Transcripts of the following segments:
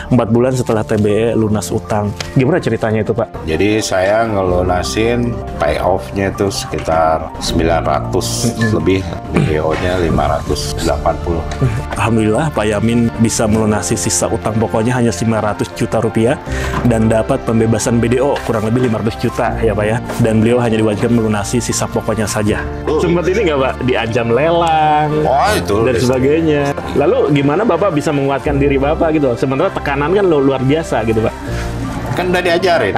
bulan setelah TBE lunas utang. Gimana ceritanya itu, Pak? Jadi saya ngelunasin payoff-nya itu sekitar 900 lebih, BO-nya 580. Alhamdulillah Pak Yamin bisa melunasi sisa utang pokoknya hanya 500 juta rupiah dan dapat pembebasan BDO kurang lebih 500 juta ya Pak ya. Dan beliau hanya diwajibkan melunasi sisa pokoknya saja. Sempat ini nggak Pak? Diancam lelang dan sebagainya. Lalu gimana Bapak bisa menguatkan diri Bapak gitu? Sementara tekanan kan luar biasa gitu Pak. Kan udah diajarin.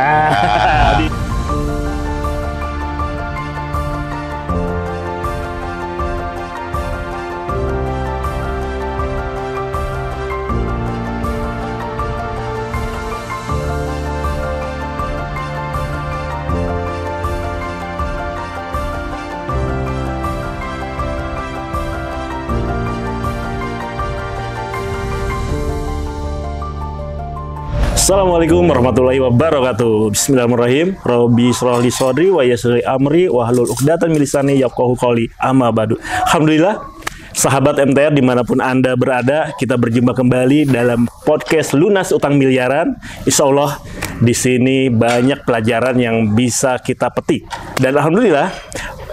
Assalamualaikum warahmatullahi wabarakatuh. Bismillahirrahmanirrahim. Rabbi shrah li shodri wa yassir li amri wahlul 'uqdatam min lisani yafqahu qawli. Amma ba'du. Alhamdulillah, sahabat MTR dimanapun Anda berada, kita berjumpa kembali dalam podcast Lunas Utang Miliaran. Insya Allah di sini banyak pelajaran yang bisa kita petik. Dan alhamdulillah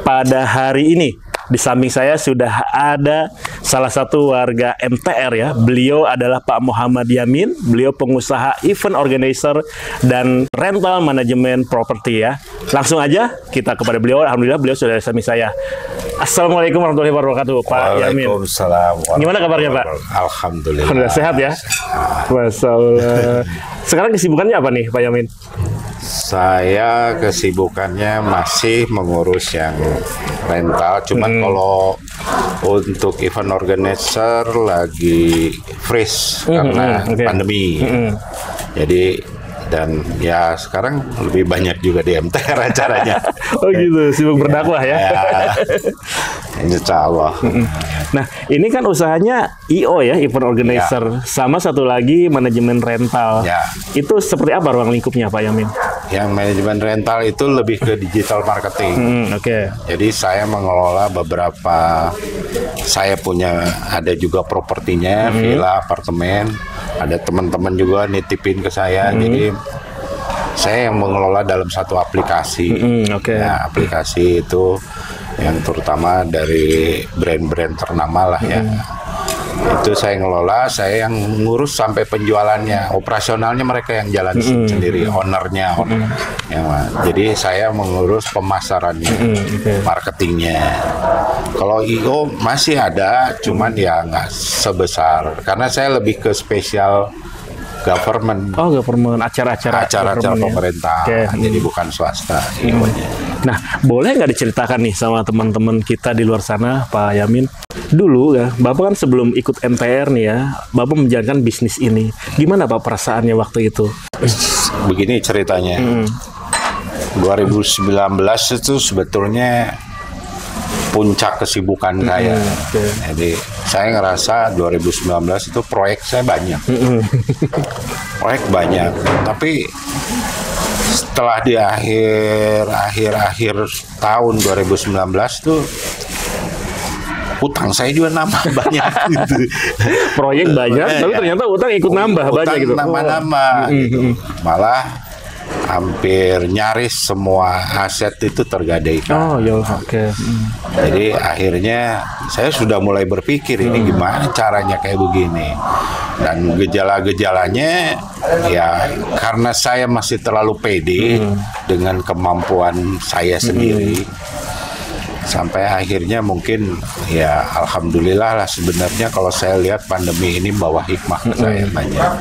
pada hari ini di samping saya sudah ada salah satu warga MTR ya. Beliau adalah Pak Muhammad Yamin. Beliau pengusaha event organizer dan rental manajemen properti ya. Langsung aja kita kepada beliau. Alhamdulillah beliau sudah di samping saya. Assalamualaikum warahmatullahi wabarakatuh Pak Yamin. Waalaikumsalam. Gimana kabarnya Pak? Alhamdulillah. Alhamdulillah sehat ya. Masya Allah. Sekarang kesibukannya apa nih Pak Yamin? Saya kesibukannya masih mengurus yang rental, cuman kalau untuk event organizer lagi freeze karena pandemi. Jadi dan ya sekarang lebih banyak juga di MTR acaranya. Oh gitu, sibuk berdakwah ya. Insya Allah. Nah, ini kan usahanya IO ya, event organizer. Sama satu lagi manajemen rental. Itu seperti apa ruang lingkupnya Pak Yamin? Yang manajemen rental itu lebih ke digital marketing. Jadi saya mengelola beberapa, saya punya ada juga propertinya, villa, apartemen. Ada teman-teman juga nitipin ke saya. Jadi saya yang mengelola dalam satu aplikasi. Ya, aplikasi itu yang terutama dari brand-brand ternama lah ya. Itu saya ngelola, saya yang ngurus sampai penjualannya, operasionalnya mereka yang jalan sendiri, ownernya. Jadi saya mengurus pemasarannya, marketingnya. Kalau IO masih ada, cuman ya nggak sebesar, karena saya lebih ke spesial government. Oh, government, acara-acara pemerintah. Jadi bukan swasta IO-nya. Nah, boleh nggak diceritakan nih sama teman-teman kita di luar sana, Pak Yamin? Dulu ya, Bapak kan sebelum ikut MTR nih ya, Bapak menjalankan bisnis ini. Gimana Pak perasaannya waktu itu? Begini ceritanya. 2019 itu sebetulnya puncak kesibukan saya. Jadi saya ngerasa 2019 itu proyek saya banyak. Proyek banyak. Tapi setelah di akhir tahun 2019 tuh utang saya juga nambah banyak gitu. Proyek banyak, tapi ternyata utang ikut nambah banyak gitu. Nambah-nambah gitu. Malah hampir nyaris semua aset itu tergadaikan. Jadi akhirnya saya sudah mulai berpikir ini gimana caranya kayak begini. Dan gejala-gejalanya ya karena saya masih terlalu pede dengan kemampuan saya sendiri. Sampai akhirnya mungkin ya alhamdulillah lah sebenarnya kalau saya lihat pandemi ini bawa hikmah ke saya banyak.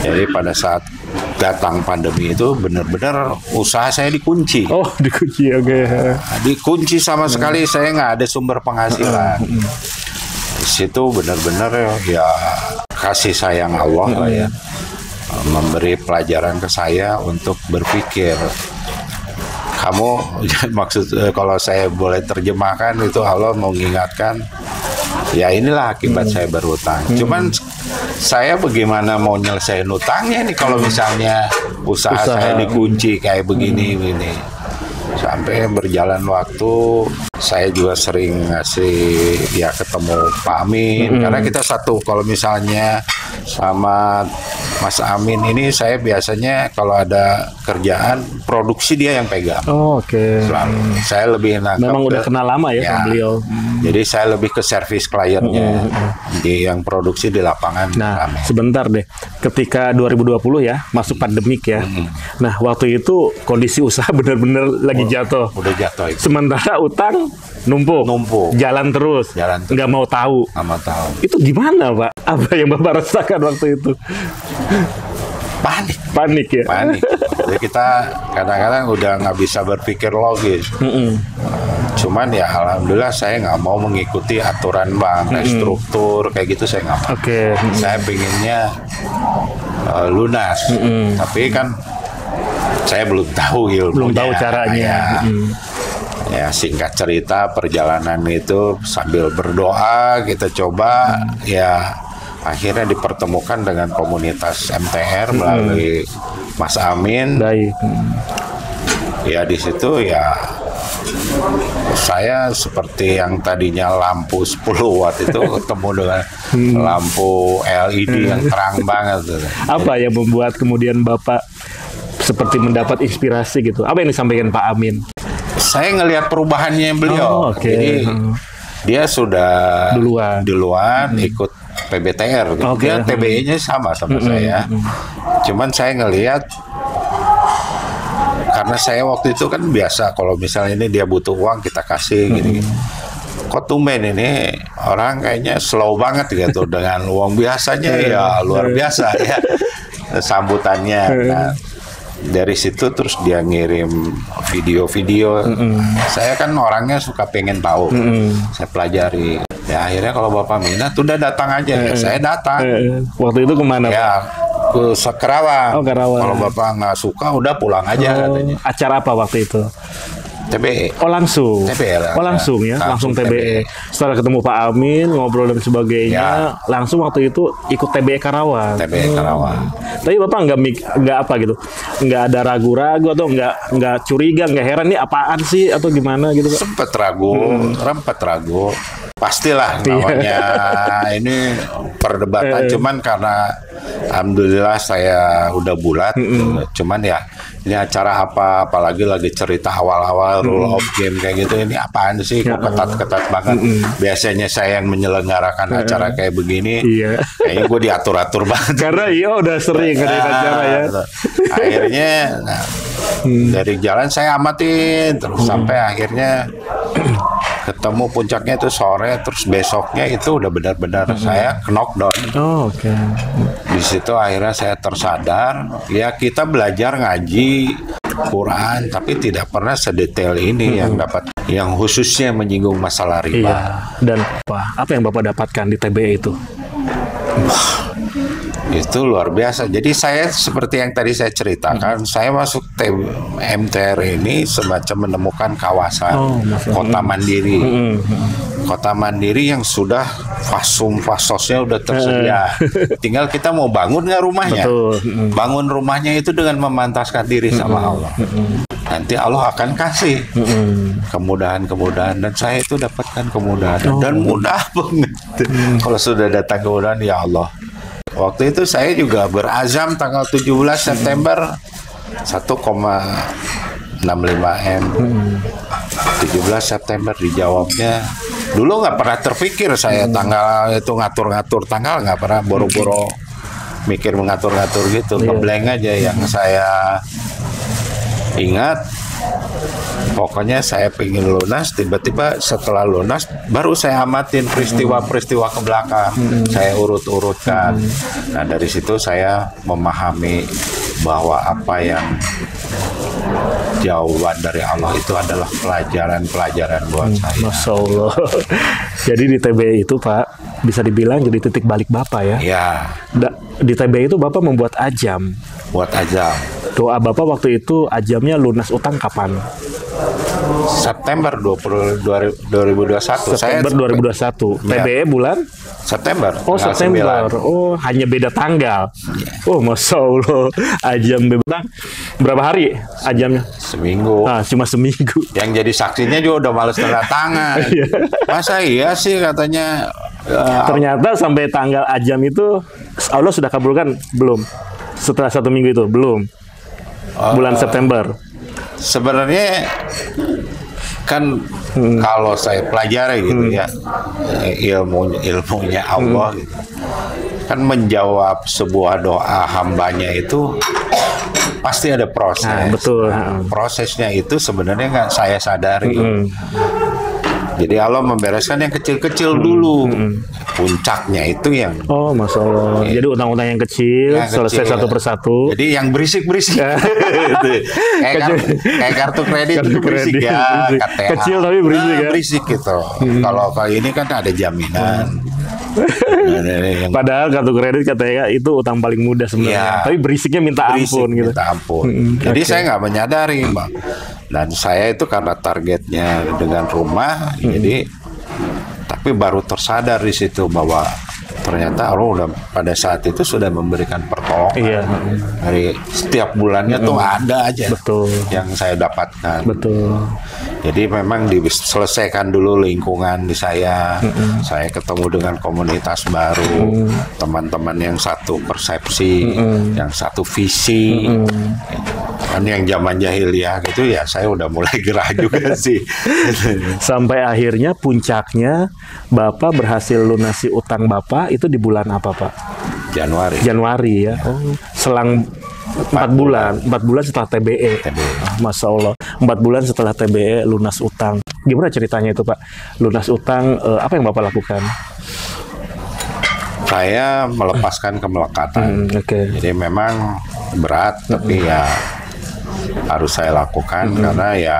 Jadi pada saat datang pandemi itu benar-benar usaha saya dikunci. Oh, dikunci, dikunci sama sekali, saya nggak ada sumber penghasilan. Di situ benar-benar ya kasih sayang Allah lah ya, memberi pelajaran ke saya untuk berpikir. Kamu maksud kalau saya boleh terjemahkan itu Allah mau mengingatkan ya inilah akibat saya berhutang. Cuman saya bagaimana mau nyelesain utangnya nih kalau misalnya usaha saya dikunci kayak begini. Sampai berjalan waktu saya juga sering ngasih ya ketemu Pak Amin karena kita satu kalau misalnya Sama Mas Amin ini saya biasanya kalau ada kerjaan produksi dia yang pegang. Oh, oke. Selalu. Saya lebih nangkep. Memang udah kenal lama ya sama beliau. Jadi saya lebih ke servis kliennya. Di yang produksi di lapangan. Nah, sebentar deh. Ketika 2020 ya, masuk pandemik ya. Nah, waktu itu kondisi usaha benar-benar lagi jatuh. Udah jatuh itu. Sementara utang numpuk. Jalan terus. Nggak mau tahu. Nggak mau tahu. Itu gimana, Pak? Apa yang Bapak rasakan waktu itu? Panik ya? Panik. Jadi kita kadang-kadang udah nggak bisa berpikir logis. Cuman ya alhamdulillah saya nggak mau mengikuti aturan bank, struktur kayak gitu saya nggak mau. Saya pinginnya lunas. Tapi kan saya belum tahu ilmunya. Belum tahu caranya. Ya singkat cerita perjalanan itu sambil berdoa kita coba ya akhirnya dipertemukan dengan komunitas MTR melalui Mas Amin. Ya di situ ya saya seperti yang tadinya lampu 10 watt itu ketemu dengan lampu LED yang terang banget. Apa yang membuat kemudian Bapak seperti mendapat inspirasi gitu? Apa yang disampaikan Pak Amin? Saya ngelihat perubahannya beliau. Jadi dia sudah duluan ikut PBTR. Dia TBE-nya sama saya. Cuman saya ngelihat karena saya waktu itu kan biasa kalau misalnya ini dia butuh uang kita kasih gini. Kok tumben ini orang kayaknya slow banget gitu dengan uang biasanya ya luar biasa ya sambutannya. Nah, dari situ terus dia ngirim video-video. Saya kan orangnya suka pengen tahu. Saya pelajari. Ya akhirnya kalau Bapak minat udah datang aja. Ya, saya datang. Waktu itu kemana? Ya ke Karawang. Karawang. Kalau Bapak nggak suka udah pulang aja katanya. Acara apa waktu itu? TBE. Oh langsung. TBE. Langsung ya, langsung TBE. Setelah ketemu Pak Amin, ngobrol dan sebagainya, langsung waktu itu ikut TBE Karawang. TBE Karawang. Tapi Bapak nggak apa gitu, nggak ada ragu-ragu atau nggak curiga, nggak heran nih apaan sih atau gimana gitu? Sempet ragu, pastilah namanya ini perdebatan. Cuman karena alhamdulillah saya udah bulat, cuman ya ini acara apa, apalagi lagi cerita awal-awal rule of game kayak gitu, ini apaan sih kok ketat-ketat banget. Biasanya saya yang menyelenggarakan acara kayak begini, kayaknya gue diatur-atur banget. Karena udah sering ngadain acara ya. Akhirnya dari jalan saya amatin terus sampai akhirnya ketemu puncaknya itu sore, terus besoknya itu udah benar-benar saya knockdown. Di situ akhirnya saya tersadar, ya kita belajar ngaji Quran, tapi tidak pernah sedetail ini yang khususnya menyinggung masalah riba. Dan apa yang Bapak dapatkan di TBE itu? Itu luar biasa. Jadi saya seperti yang tadi saya ceritakan, saya masuk MTR ini semacam menemukan kawasan kota mandiri. Kota mandiri yang sudah fasosnya udah tersedia. Tinggal kita mau bangun nggak rumahnya. Bangun rumahnya itu dengan memantaskan diri sama Allah. Nanti Allah akan kasih kemudahan-kemudahan, dan saya itu dapatkan kemudahan dan mudah banget. Kalau sudah datang kemudahan, ya Allah. Waktu itu saya juga berazam tanggal 17 September 1,65 M. 17 September dijawabnya. Dulu nggak pernah terpikir saya tanggal itu ngatur-ngatur tanggal, nggak pernah boro-boro mikir mengatur-ngatur gitu. Ngeblank aja. Yang saya ingat pokoknya saya pengen lunas, tiba-tiba setelah lunas baru saya amatin peristiwa-peristiwa ke belakang. Saya urut-urutkan. Nah dari situ saya memahami bahwa apa yang jawaban dari Allah itu adalah pelajaran-pelajaran buat saya. Masya Allah. Jadi di TBE itu Pak, bisa dibilang jadi titik balik Bapak ya? Ya. Di TBE itu Bapak membuat ajam. Buat ajam. Doa Bapak waktu itu ajamnya lunas utang kapan? September 2021. September 2021. TBE bulan? September. Oh September. 9. Oh hanya beda tanggal. Oh Masya Allah. Ajam beda. Berapa hari ajamnya? Seminggu. Cuma seminggu. Yang jadi saksinya juga udah males tanda tangan. Masa iya sih katanya. Ternyata sampai tanggal ajam itu Allah sudah kabulkan belum? Setelah 1 minggu itu belum? Bulan September. Sebenarnya kan kalau saya pelajari gitu ya, ilmunya Allah gitu. Kan menjawab sebuah doa hambanya itu pasti ada proses. Betul. Prosesnya itu sebenarnya nggak saya sadari. Jadi Allah membereskan yang kecil-kecil dulu. Puncaknya itu yang Masya Allah. Jadi utang-utang yang kecil selesai satu persatu. Jadi yang berisik-berisik. kayak kartu kredit itu berisik ya. KTA. Kecil tapi berisik ya. Berisik gitu. Kalau kayak ini kan ada jaminan. Padahal kartu kredit katanya itu utang paling mudah sebenarnya. Tapi berisiknya minta ampun gitu. Minta ampun. Jadi saya nggak menyadari, Bang. Dan saya itu karena targetnya dengan rumah, jadi tapi baru tersadar di situ bahwa ternyata Allah udah pada saat itu sudah memberikan pertolongan. Dari setiap bulannya tuh ada aja yang saya dapatkan. Jadi memang diselesaikan dulu lingkungan di saya. Saya ketemu dengan komunitas baru, teman-teman yang satu persepsi, yang satu visi. Kan yang zaman jahiliyah gitu ya, saya udah mulai gerah juga sih. Sampai akhirnya puncaknya Bapak berhasil lunasi utang Bapak itu di bulan apa, Pak? Januari ya. Selang 4 bulan setelah TBE. Masya Allah, 4 bulan setelah TBE lunas utang. Gimana ceritanya itu, Pak? Lunas utang, apa yang Bapak lakukan? Saya melepaskan kemelekatan. Jadi memang berat, tapi ya harus saya lakukan karena ya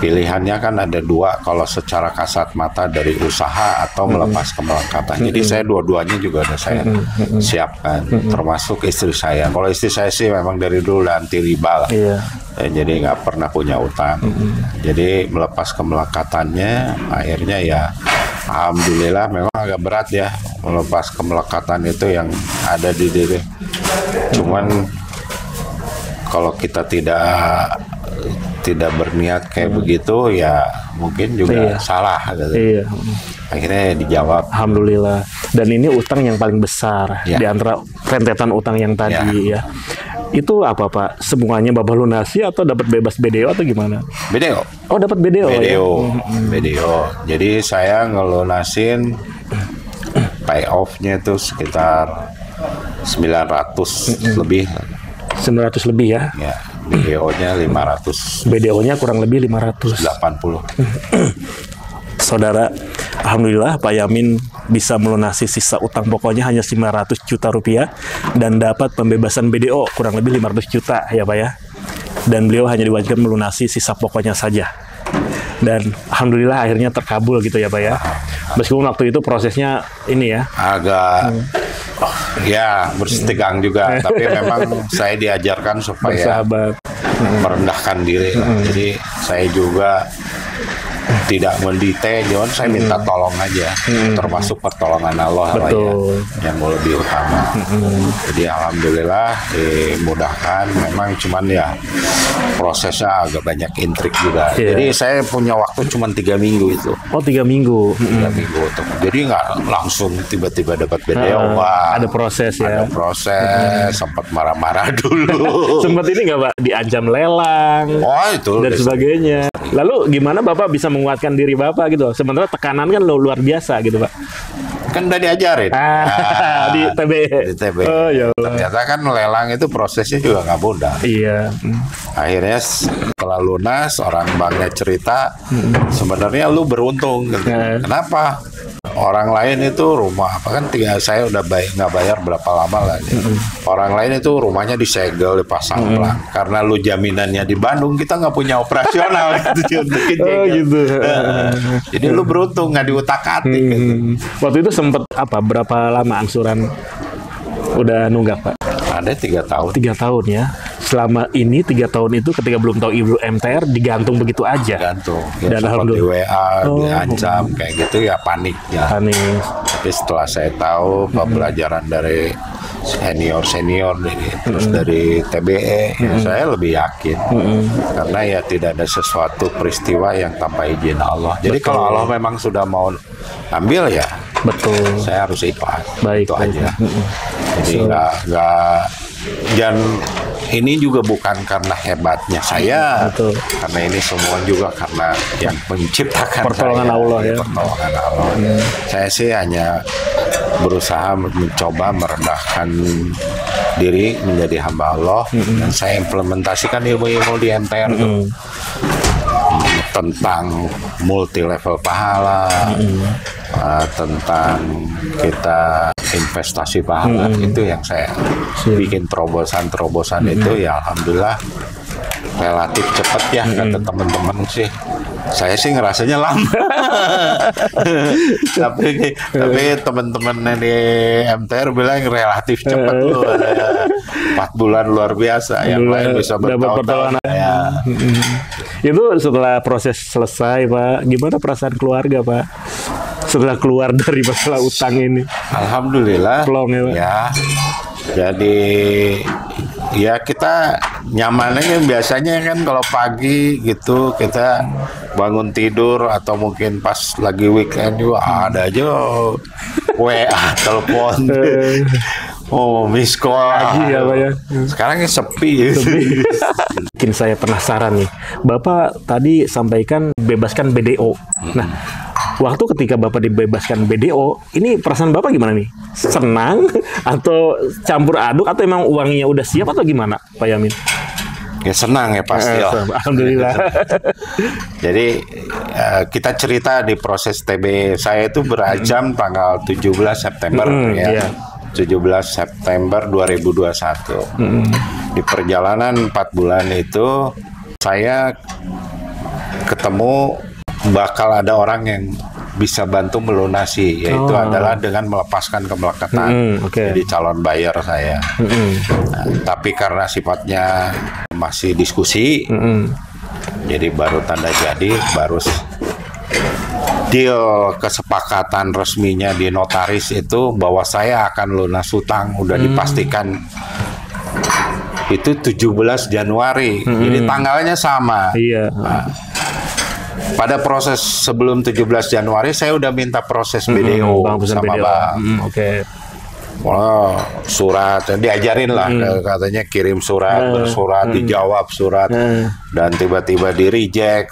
pilihannya kan ada dua, kalau secara kasat mata dari usaha atau melepas kemelekatan. Jadi saya dua-duanya juga udah saya siapkan, termasuk istri saya. Kalau istri saya sih memang dari dulu udah anti riba lah. Jadi nggak pernah punya utang. Jadi melepas kemelekatannya akhirnya ya alhamdulillah memang agak berat ya melepas kemelekatan itu yang ada di diri. Cuman kalau kita tidak berniat kayak begitu ya mungkin juga salah gitu. Akhirnya dijawab. Alhamdulillah. Dan ini utang yang paling besar di antara rentetan utang yang tadi ya. Itu apa, Pak? Semuanya Bapak lunasi atau dapat bebas BDO atau gimana? BDO. Oh, dapat BDO. BDO. Jadi saya ngelunasin payoff-nya itu sekitar 900 lebih. 900 lebih ya? Ya, BDO-nya 500. BDO-nya kurang lebih 580. Saudara, alhamdulillah Pak Yamin bisa melunasi sisa utang pokoknya hanya 900 juta rupiah dan dapat pembebasan BDO kurang lebih 500 juta ya Pak ya. Dan beliau hanya diwajibkan melunasi sisa pokoknya saja. Dan alhamdulillah akhirnya terkabul gitu ya Pak ya. Meskipun waktu itu prosesnya ini ya agak ya bersitegang juga, tapi memang saya diajarkan supaya merendahkan diri. Jadi saya juga tidak mendetail, saya minta tolong aja, termasuk pertolongan Allah lah ya, yang lebih utama. Jadi alhamdulillah dimudahkan. Memang cuman ya prosesnya agak banyak intrik juga. Jadi saya punya waktu cuma 3 minggu itu. Oh 3 minggu. 3 minggu tuh. Jadi nggak langsung tiba-tiba dapat BDO. Ada proses ya. Ada proses. Sempat marah-marah dulu. Sempat ini nggak Pak? Diancam lelang. Oh itu. Dan sebagainya. Lalu gimana Bapak bisa menguatkan diri Bapak gitu? Sementara tekanan kan luar biasa gitu Pak. Kan udah diajarin. Di TBE. Di TBE. Oh ya Allah. Ternyata kan lelang itu prosesnya juga nggak mudah. Iya. Akhirnya setelah lunas orang banknya cerita, sebenarnya lu beruntung. Gitu. Kenapa? Orang lain itu rumah apa kan saya udah nggak bayar berapa lama lah. Orang lain itu rumahnya disegel, dipasang pelang. Karena lu jaminannya di Bandung, kita nggak punya operasional gitu. Gitu. Jadi lu beruntung nggak diutak-atik. Gitu. Waktu itu sempet berapa lama angsuran udah nunggak Pak? Ada 3 tahun. 3 tahun ya. Selama ini 3 tahun itu ketika belum tahu ibu MTR digantung begitu aja. Gantung. Ya, dan alhamdulillah di WA, diancam kayak gitu ya panik ya. Panik. Tapi setelah saya tahu pembelajaran dari senior terus dari TBE, ya saya lebih yakin karena ya tidak ada sesuatu peristiwa yang tanpa izin Allah. Jadi kalau Allah memang sudah mau ambil ya Betul. Saya harus ikhlas. Baik, itu baik. aja. Jadi nggak dan ini juga bukan karena hebatnya saya, Betul. karena ini semua juga karena yang menciptakan Pertolongan saya, Allah ya. Pertolongan Allah. Saya sih hanya berusaha mencoba merendahkan diri menjadi hamba Allah, dan saya implementasikan ilmu-ilmu di MTR tuh. Tentang multi level pahala, tentang kita investasi pahala, itu yang saya bikin terobosan itu ya alhamdulillah relatif cepat ya, kata teman-teman sih. Saya sih ngerasanya lama. tapi teman-teman di MTR bilang relatif cepat loh. 4 bulan luar biasa, yang lain bisa bertahun-tahun. Ya. Itu setelah proses selesai, Pak, gimana perasaan keluarga, Pak? Setelah keluar dari masalah utang ini. Alhamdulillah. Plong ya, Pak. Ya. Jadi ya kita nyamannya biasanya kan kalau pagi gitu kita bangun tidur atau mungkin pas lagi weekend juga ada aja WA, telepon. Oh, miss call Lagi ya, Pak ya. Sekarang sepi. Bikin saya penasaran nih. Bapak tadi sampaikan bebaskan BDO. Nah, waktu ketika Bapak dibebaskan BDO, ini perasaan Bapak gimana nih? Senang atau campur aduk atau emang uangnya udah siap atau gimana, Pak Yamin? Ya senang ya pasti. Alhamdulillah. Jadi kita cerita di proses TB saya itu berajam tanggal 17 September ya. Iya. 17 September 2021. Di perjalanan 4 bulan itu saya ketemu bakal ada orang yang bisa bantu melunasi, yaitu adalah dengan melepaskan kemelekatan jadi calon buyer saya. Nah, tapi karena sifatnya masih diskusi, jadi baru tanda jadi, baru deal kesepakatan resminya di notaris itu bahwa saya akan lunas hutang udah dipastikan itu 17 Januari. Jadi tanggalnya sama. Iya. Nah, pada proses sebelum 17 Januari saya udah minta proses BDO sama Bang. Oke. Wah, surat diajarin lah, katanya kirim surat, bersurat, dijawab surat, dan tiba-tiba di reject,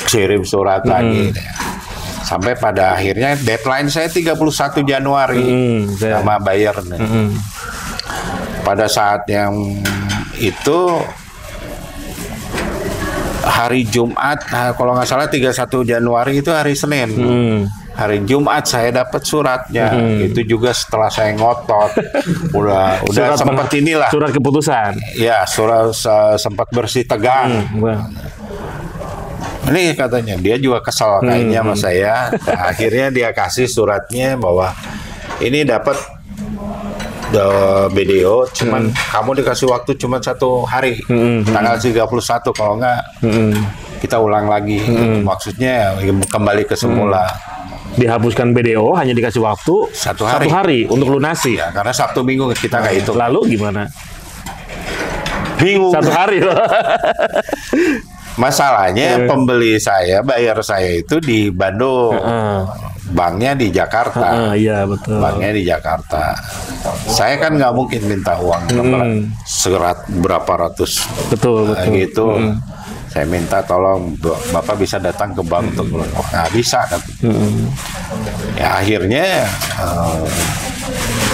kirim surat lagi. Sampai pada akhirnya deadline saya 31 Januari sama buyer nih. Pada saat yang itu hari Jumat, kalau nggak salah 31 Januari itu hari Senin. Hari Jumat saya dapat suratnya. Itu juga setelah saya ngotot. udah sempat inilah. Surat keputusan. Ya, sempat bersih tegang. Ini katanya dia juga kesal kayaknya sama saya. Nah, akhirnya dia kasih suratnya bahwa ini dapat BDO, cuman kamu dikasih waktu cuma 1 hari, tanggal 31, kalau enggak kita ulang lagi. Maksudnya kembali ke semula. Dihapuskan BDO, hanya dikasih waktu 1 hari untuk lunasi. Ya, karena Sabtu Minggu kita nggak hitung. Lalu gimana? Bingung. 1 hari loh. Masalahnya pembeli saya, buyer saya itu di Bandung, banknya di Jakarta. Iya betul. Banknya di Jakarta. Saya kan nggak mungkin minta uang serat berapa ratus. Betul. Gitu. Saya minta tolong Bapak bisa datang ke bank untuk nggak bisa kan. Ya akhirnya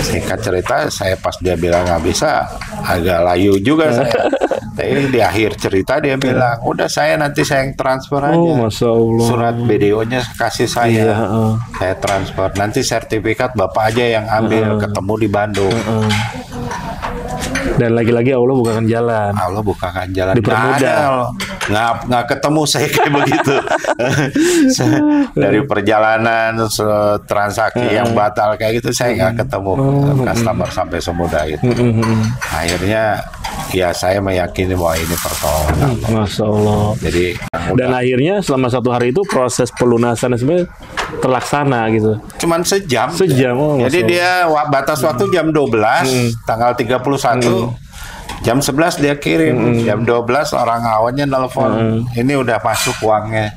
singkat cerita saya pas dia bilang nggak bisa agak layu juga saya. Tapi di akhir cerita dia bilang udah nanti saya yang transfer aja. Masya Allah. Surat BDO-nya kasih saya. Saya transfer. Nanti sertifikat Bapak aja yang ambil. Ketemu di Bandung. Dan lagi-lagi Allah bukakan jalan. Allah bukakan jalan. Dipermudah. Nggak ketemu saya kayak begitu. Dari perjalanan transaksi yang batal kayak gitu saya nggak ketemu customer sampai semudah itu. Akhirnya ya saya meyakini bahwa ini pertolongan. Masya Allah. Jadi dan akhirnya selama 1 hari itu proses pelunasan sebenarnya terlaksana gitu. Cuman sejam. Oh, jadi dia batas waktu jam 12, tanggal 31. Jam 11 dia kirim, jam 12 orang awalnya nelfon, ini udah masuk uangnya,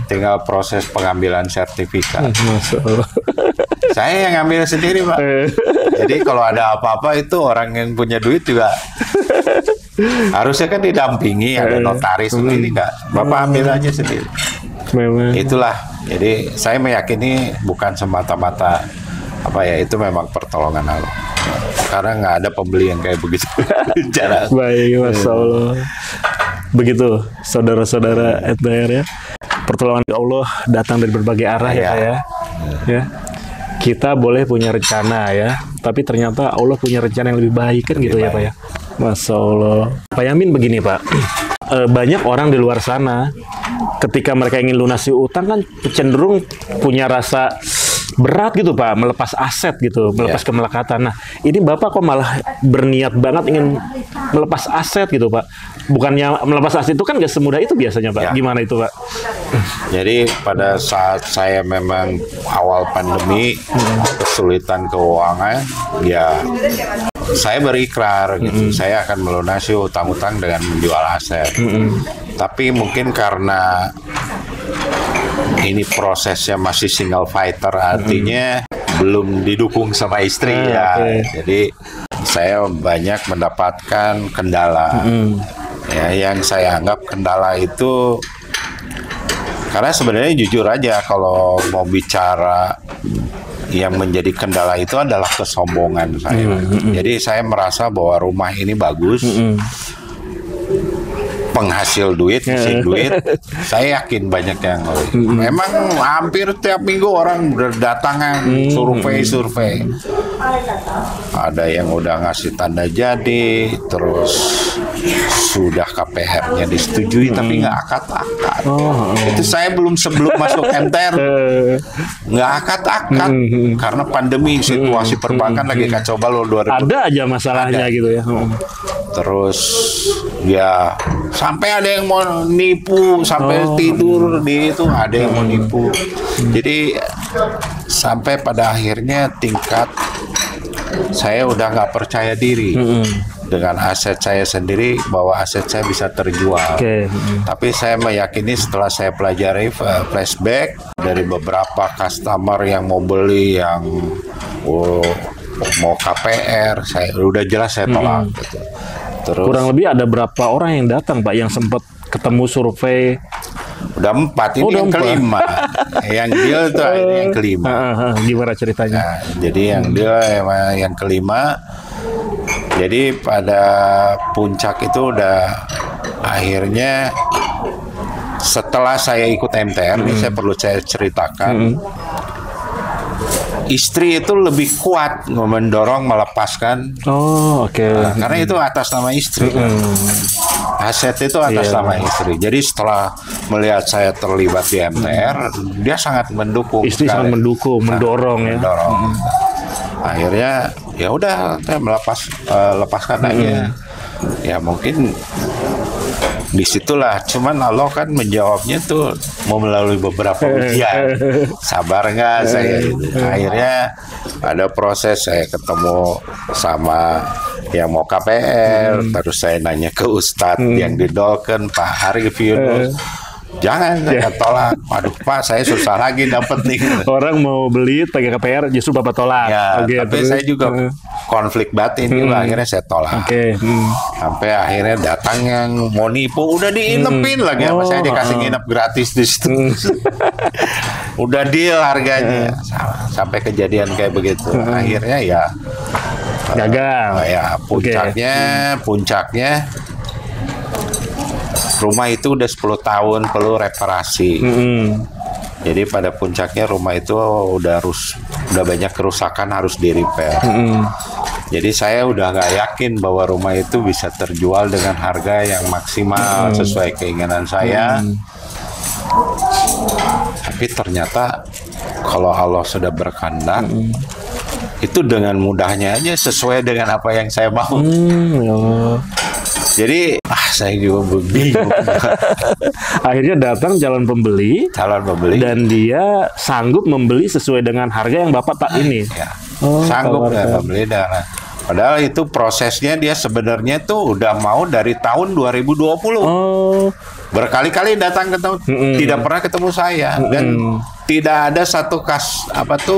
tinggal proses pengambilan sertifikat. Masya Allah. Saya yang ngambil sendiri, Pak. Jadi kalau ada apa-apa itu orang yang punya duit juga harusnya kan didampingi, ada notaris. Ini enggak, Bapak ambil aja sendiri. Memang. Itulah. Jadi saya meyakini bukan semata-mata apa ya, itu memang pertolongan Allah. Karena nggak ada pembeli yang kayak begitu. Cara. Baik, Masya Allah. Begitu, saudara-saudara NTR ya. Pertolongan Allah datang dari berbagai arah ya, Pak, ya. Ya. Kita boleh punya rencana ya, tapi ternyata Allah punya rencana yang lebih baik kan gitu ya, Pak ya. Masya Allah. Pak Yamin begini, Pak. Banyak orang di luar sana ketika mereka ingin lunasi utang kan cenderung punya rasa berat gitu, Pak, melepas aset gitu, melepas kemelekatan. Nah, ini Bapak kok malah berniat banget ingin melepas aset gitu, Pak. Bukannya melepas aset itu kan gak semudah itu biasanya, Pak. Gimana itu, Pak? Jadi pada saat saya memang awal pandemi, kesulitan keuangan, ya saya berikrar gitu, saya akan melunasi utang-utang dengan menjual aset. Tapi mungkin karena ini prosesnya masih single fighter, artinya belum didukung sama istri ya. Jadi saya banyak mendapatkan kendala. Ya, yang saya anggap kendala itu karena sebenarnya jujur aja kalau mau bicara yang menjadi kendala itu adalah kesombongan saya. Jadi saya merasa bahwa rumah ini bagus. Penghasil duit, isi duit, saya yakin banyak yang memang hampir tiap minggu orang berdatangan survei. Ada yang udah ngasih tanda jadi, terus sudah KPR-nya disetujui tapi nggak akad-akad. Itu saya sebelum masuk MTR nggak akad-akad karena pandemi, situasi perbankan lagi kacau balau 2000. Ada aja masalahnya gitu ya. Terus ya sampai ada yang mau nipu, sampai tidur di itu ada yang mau nipu. Jadi sampai pada akhirnya tingkat saya udah nggak percaya diri dengan aset saya sendiri bahwa aset saya bisa terjual. Tapi saya meyakini setelah saya pelajari flashback dari beberapa customer yang mau beli, yang mau KPR, saya udah jelas saya tolak. Gitu. Terus, kurang lebih ada berapa orang yang datang, Pak, yang sempat ketemu survei? Udah 4, ini yang 4. Kelima. Yang deal itu ini yang kelima. Gimana ceritanya? Nah, jadi yang deal yang kelima. Jadi pada puncak itu udah akhirnya setelah saya ikut MTR, ini saya perlu saya ceritakan. Istri itu lebih kuat mendorong melepaskan. Karena itu atas nama istri. Aset itu atas nama istri. Jadi setelah melihat saya terlibat di MTR, dia sangat mendukung. Istri sangat mendukung, mendorong ya. Akhirnya ya udah saya lepaskan aja. Ya mungkin disitulah, cuman Allah kan menjawabnya tuh mau melalui beberapa ujian. Sabar nggak saya? Akhirnya ada proses, saya ketemu sama yang mau KPR, terus saya nanya ke Ustadz yang didolken, Pak Arif Yunus. Jangan, saya tolak. Aduh Pak, saya susah lagi dapet nih. Orang mau beli pakai KPR justru Bapak tolak. Ya, tapi saya juga konflik batin juga, akhirnya saya tolak. Sampai akhirnya datang yang mau nipu, udah diinepin lagi sama saya, dikasih nginep gratis di situ. Udah deal harganya. Sampai kejadian kayak begitu. Akhirnya ya gagal. Ya puncaknya rumah itu udah 10 tahun perlu reparasi. Jadi pada puncaknya rumah itu udah banyak kerusakan, harus di-repair. Jadi saya udah nggak yakin bahwa rumah itu bisa terjual dengan harga yang maksimal sesuai keinginan saya. Tapi ternyata kalau Allah sudah berkehendak, itu dengan mudahnya aja sesuai dengan apa yang saya mau. Jadi saya juga bingung. Akhirnya datang calon pembeli, dan dia sanggup membeli sesuai dengan harga yang Bapak tak ini. Sanggup membeli dengan Padahal itu prosesnya dia sebenarnya tuh udah mau dari tahun 2020. Oh. Berkali-kali datang ketemu, tidak pernah ketemu saya, dan tidak ada satu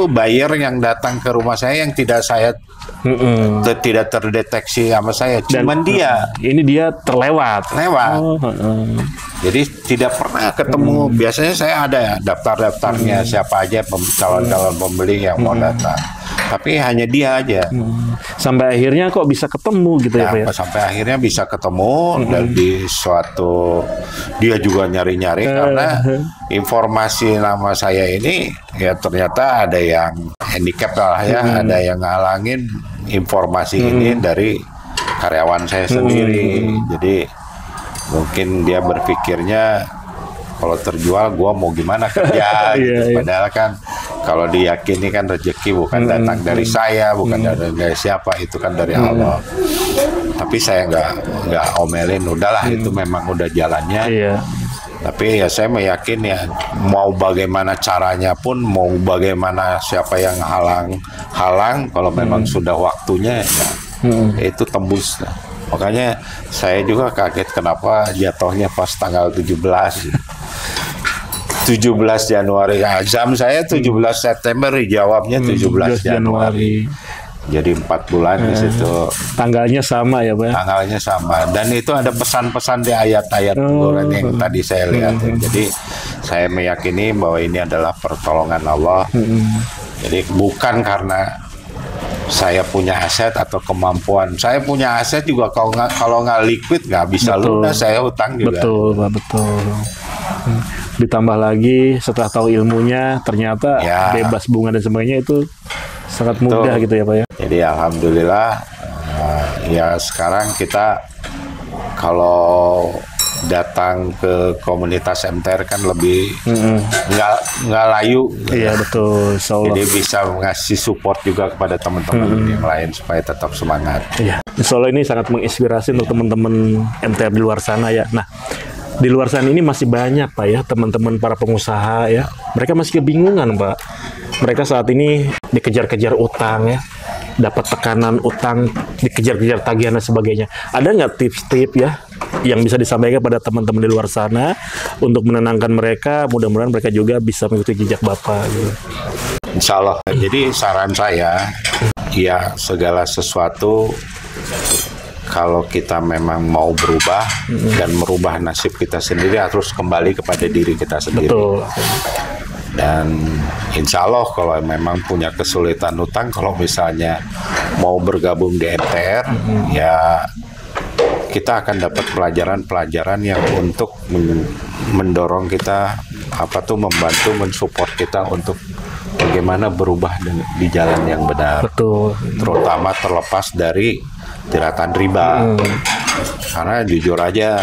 buyer yang datang ke rumah saya yang tidak saya tidak terdeteksi sama saya. Cuman dia. Ini dia terlewat. Oh, jadi tidak pernah ketemu. Biasanya saya ada daftar-daftarnya siapa aja calon-calon pembeli yang mau datang. Tapi hanya dia aja. Sampai akhirnya kok bisa ketemu gitu ya Pak ya? Sampai akhirnya bisa ketemu dan di suatu dia juga nyari-nyari karena informasi nama saya ini ya ternyata ada yang handicap lah ya, ada yang ngalangin informasi ini dari karyawan saya sendiri. Jadi mungkin dia berpikirnya kalau terjual gua mau gimana kerja gitu. Padahal kan kalau diyakini kan rezeki bukan datang dari saya, bukan dari siapa, itu kan dari Allah. Tapi saya nggak omelin, udahlah itu memang udah jalannya. Tapi ya saya meyakini ya mau bagaimana caranya pun, mau bagaimana siapa yang halang, kalau memang sudah waktunya ya itu tembus. Makanya saya juga kaget kenapa jatuhnya pas tanggal 17 Januari. Jam saya 17 September, dijawabnya 17 Januari. Jadi 4 bulan di situ. Tanggalnya sama ya Pak? Tanggalnya sama. Dan itu ada pesan-pesan di ayat-ayat Quran yang tadi saya lihat. Jadi saya meyakini bahwa ini adalah pertolongan Allah. Jadi bukan karena saya punya aset atau kemampuan. Saya punya aset juga kalau nggak liquid nggak bisa lunas. Saya utang juga. Betul Pak, betul. Ditambah lagi setelah tahu ilmunya ternyata bebas bunga dan sebagainya itu sangat mudah gitu ya Pak ya. Jadi alhamdulillah ya sekarang kita kalau datang ke komunitas MTR kan lebih nggak layu. Iya betul. Jadi bisa ngasih support juga kepada teman-teman yang lain supaya tetap semangat. Iya. Insya Allah ini sangat menginspirasi untuk teman-teman MTR di luar sana ya. Nah, di luar sana ini masih banyak Pak ya teman-teman para pengusaha ya. Mereka masih kebingungan Pak. Mereka saat ini dikejar-kejar utang ya, dapat tekanan utang, dikejar-kejar tagihan dan sebagainya. Ada nggak tips-tips ya yang bisa disampaikan pada teman-teman di luar sana untuk menenangkan mereka? Mudah-mudahan mereka juga bisa mengikuti jejak Bapak gitu. Insya Allah. Jadi saran saya ya segala sesuatu kalau kita memang mau berubah dan merubah nasib kita sendiri harus kembali kepada diri kita sendiri. Betul. Dan insya Allah kalau memang punya kesulitan utang, kalau misalnya mau bergabung di MTR, ya kita akan dapat pelajaran-pelajaran yang untuk mendorong kita, membantu, mensupport kita untuk bagaimana berubah di jalan yang benar. Betul. Terutama terlepas dari jeratan riba. Karena jujur aja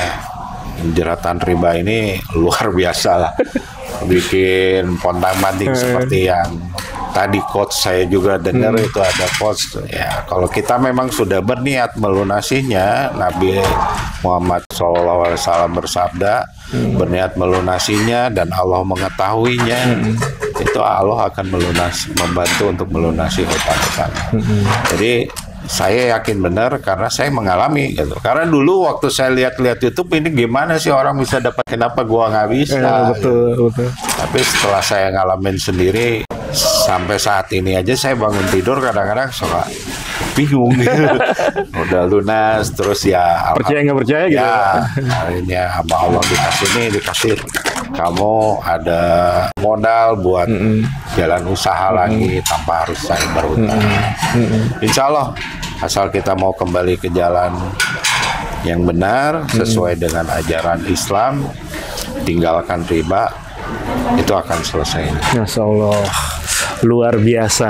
jeratan riba ini luar biasa lah. Bikin pontang-panting seperti yang tadi coach saya juga dengar itu ada coach ya, kalau kita memang sudah berniat melunasinya, Nabi Muhammad SAW bersabda berniat melunasinya dan Allah mengetahuinya, itu Allah akan membantu untuk melunasi hutang-hutang. Jadi saya yakin benar karena saya mengalami gitu. Karena dulu waktu saya lihat-lihat YouTube ini gimana sih orang bisa dapat, kenapa gua nggak bisa? Betul. Tapi setelah saya ngalamin sendiri sampai saat ini aja saya bangun tidur kadang-kadang suka bingung gitu. Udah lunas terus ya. Percaya nggak percaya gitu? Ya, akhirnya sama Allah dikasih kamu ada modal buat jalan usaha lagi tanpa harus saya berhutang. Insya Allah asal kita mau kembali ke jalan yang benar sesuai dengan ajaran Islam, tinggalkan riba, itu akan selesai. Masya Allah, luar biasa.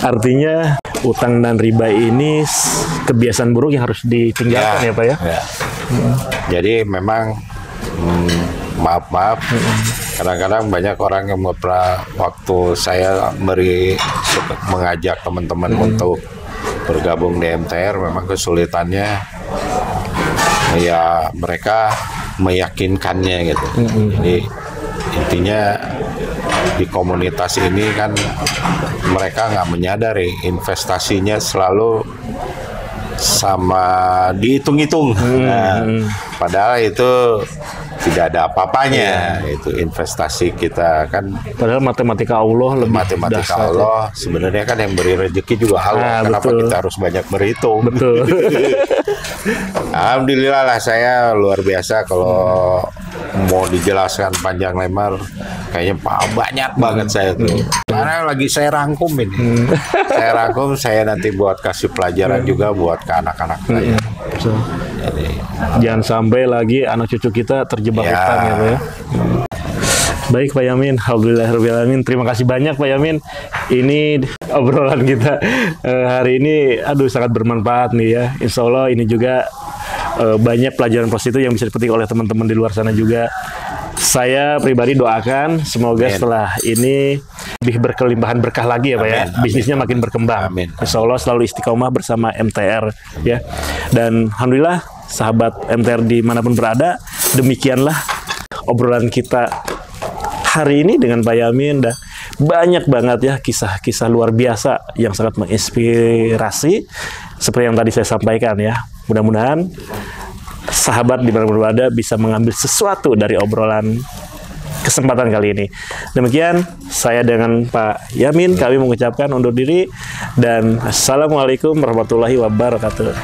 Artinya utang dan riba ini kebiasaan buruk yang harus ditinggalkan ya Pak ya? Jadi memang maaf, kadang-kadang banyak orang yang waktu saya mengajak teman-teman untuk bergabung di MTR, memang kesulitannya ya mereka meyakinkannya gitu. Jadi intinya di komunitas ini kan mereka nggak menyadari investasinya selalu sama dihitung-hitung. Padahal itu tidak ada apa-apanya. Itu investasi kita kan. Padahal matematika Allah lebih matematika dasar, Allah sebenarnya kan yang beri rezeki juga Allah. Kenapa betul. kita harus banyak berhitung? Betul. Alhamdulillah lah, saya luar biasa. Kalau mau dijelaskan panjang lebar kayaknya banyak banget saya tuh. Karena lagi saya rangkum ini. Saya rangkum, saya nanti buat kasih pelajaran juga buat ke anak-anak saya. Jadi, jangan sampai lagi anak cucu kita terjebak utang gitu ya. Baik Pak Yamin, alhamdulillahirrahmanirrahim. Terima kasih banyak Pak Yamin. Ini obrolan kita hari ini, sangat bermanfaat nih ya. Insya Allah ini juga banyak pelajaran positif yang bisa dipetik oleh teman-teman di luar sana juga. Saya pribadi doakan semoga setelah ini lebih berkelimpahan berkah lagi ya Pak ya. Bisnisnya makin berkembang. Insya Allah selalu istiqomah bersama MTR ya. Dan alhamdulillah sahabat MTR dimanapun berada, demikianlah obrolan kita hari ini dengan Pak Yamin. Dan banyak banget ya kisah-kisah luar biasa yang sangat menginspirasi seperti yang tadi saya sampaikan ya. Mudah-mudahan sahabat di mana berada bisa mengambil sesuatu dari obrolan kesempatan kali ini. Demikian saya dengan Pak Yamin, kami mengucapkan undur diri dan assalamualaikum warahmatullahi wabarakatuh.